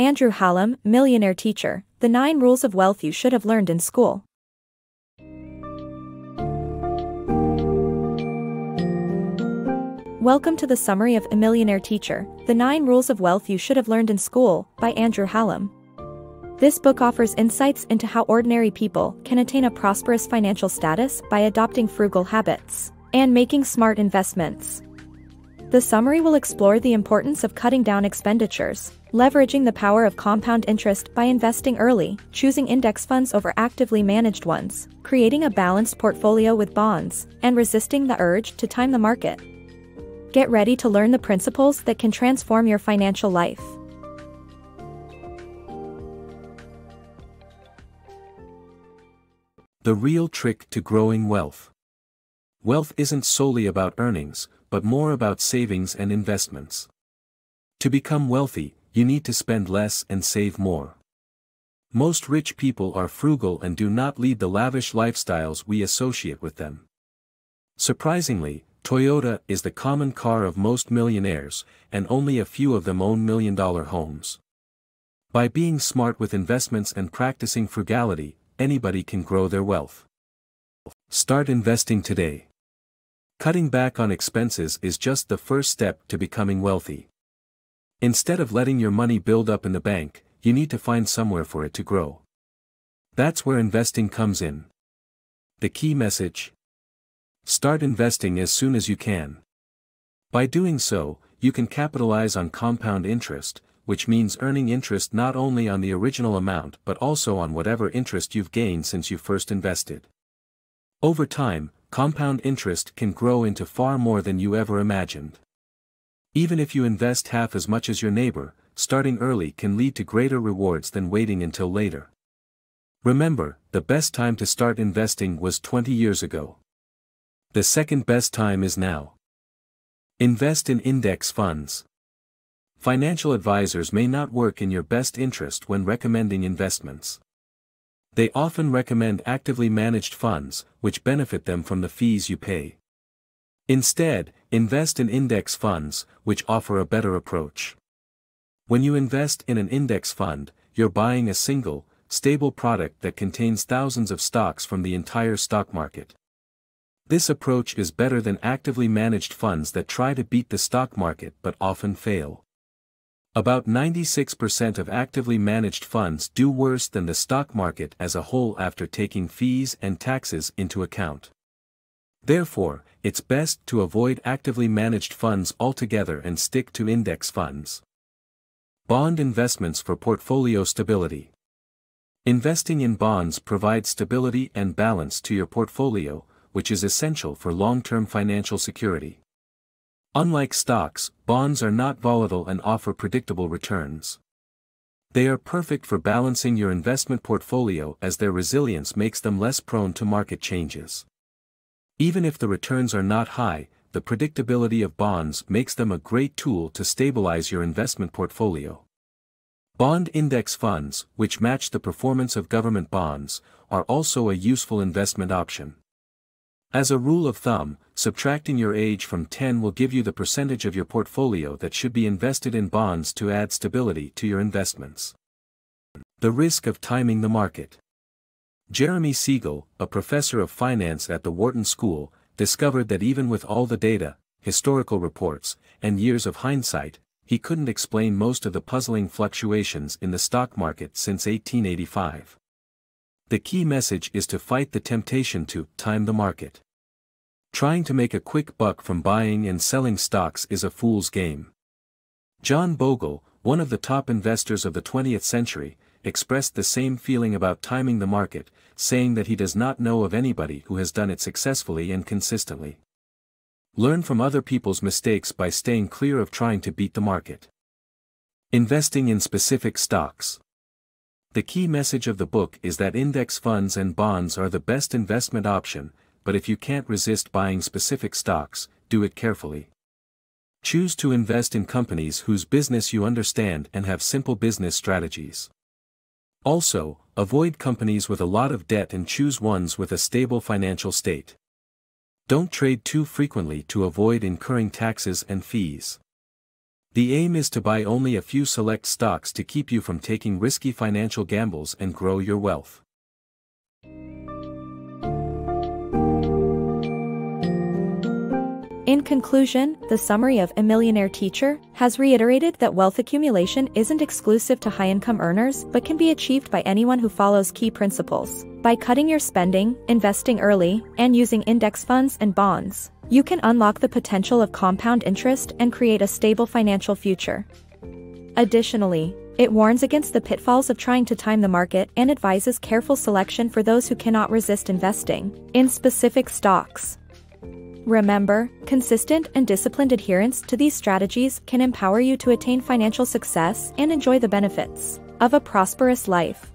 Andrew Hallam, Millionaire Teacher, The 9 Rules of Wealth You Should Have Learned in School. Welcome to the summary of A Millionaire Teacher, The 9 Rules of Wealth You Should Have Learned in School, by Andrew Hallam. This book offers insights into how ordinary people can attain a prosperous financial status by adopting frugal habits and making smart investments. The summary will explore the importance of cutting down expenditures, leveraging the power of compound interest by investing early, choosing index funds over actively managed ones, creating a balanced portfolio with bonds, and resisting the urge to time the market. Get ready to learn the principles that can transform your financial life. The real trick to growing wealth. Wealth isn't solely about earnings, but more about savings and investments. To become wealthy, you need to spend less and save more. Most rich people are frugal and do not lead the lavish lifestyles we associate with them. Surprisingly, Toyota is the common car of most millionaires, and only a few of them own million-dollar homes. By being smart with investments and practicing frugality, anybody can grow their wealth. Start investing today. Cutting back on expenses is just the first step to becoming wealthy. Instead of letting your money build up in the bank, you need to find somewhere for it to grow. That's where investing comes in. The key message: start investing as soon as you can. By doing so, you can capitalize on compound interest, which means earning interest not only on the original amount but also on whatever interest you've gained since you first invested. Over time, compound interest can grow into far more than you ever imagined. Even if you invest half as much as your neighbor, starting early can lead to greater rewards than waiting until later. Remember, the best time to start investing was 20 years ago. The second best time is now. Invest in index funds. Financial advisors may not work in your best interest when recommending investments. They often recommend actively managed funds, which benefit them from the fees you pay. Instead, invest in index funds, which offer a better approach. When you invest in an index fund, you're buying a single, stable product that contains thousands of stocks from the entire stock market. This approach is better than actively managed funds that try to beat the stock market but often fail. About 96% of actively managed funds do worse than the stock market as a whole after taking fees and taxes into account. Therefore, it's best to avoid actively managed funds altogether and stick to index funds. Bond investments for portfolio stability. Investing in bonds provides stability and balance to your portfolio, which is essential for long-term financial security. Unlike stocks, bonds are not volatile and offer predictable returns. They are perfect for balancing your investment portfolio as their resilience makes them less prone to market changes. Even if the returns are not high, the predictability of bonds makes them a great tool to stabilize your investment portfolio. Bond index funds, which match the performance of government bonds, are also a useful investment option. As a rule of thumb, subtracting your age from 10 will give you the percentage of your portfolio that should be invested in bonds to add stability to your investments. The risk of timing the market. Jeremy Siegel, a professor of finance at the Wharton School, discovered that even with all the data, historical reports, and years of hindsight, he couldn't explain most of the puzzling fluctuations in the stock market since 1885. The key message is to fight the temptation to time the market. Trying to make a quick buck from buying and selling stocks is a fool's game. John Bogle, one of the top investors of the 20th century, expressed the same feeling about timing the market, saying that he does not know of anybody who has done it successfully and consistently. Learn from other people's mistakes by staying clear of trying to beat the market. Investing in specific stocks. The key message of the book is that index funds and bonds are the best investment option, but if you can't resist buying specific stocks, do it carefully. Choose to invest in companies whose business you understand and have simple business strategies. Also, avoid companies with a lot of debt and choose ones with a stable financial state. Don't trade too frequently to avoid incurring taxes and fees. The aim is to buy only a few select stocks to keep you from taking risky financial gambles and grow your wealth. In conclusion, the summary of A Millionaire Teacher has reiterated that wealth accumulation isn't exclusive to high-income earners but can be achieved by anyone who follows key principles. By cutting your spending, investing early, and using index funds and bonds, you can unlock the potential of compound interest and create a stable financial future. Additionally, it warns against the pitfalls of trying to time the market and advises careful selection for those who cannot resist investing in specific stocks. Remember, consistent and disciplined adherence to these strategies can empower you to attain financial success and enjoy the benefits of a prosperous life.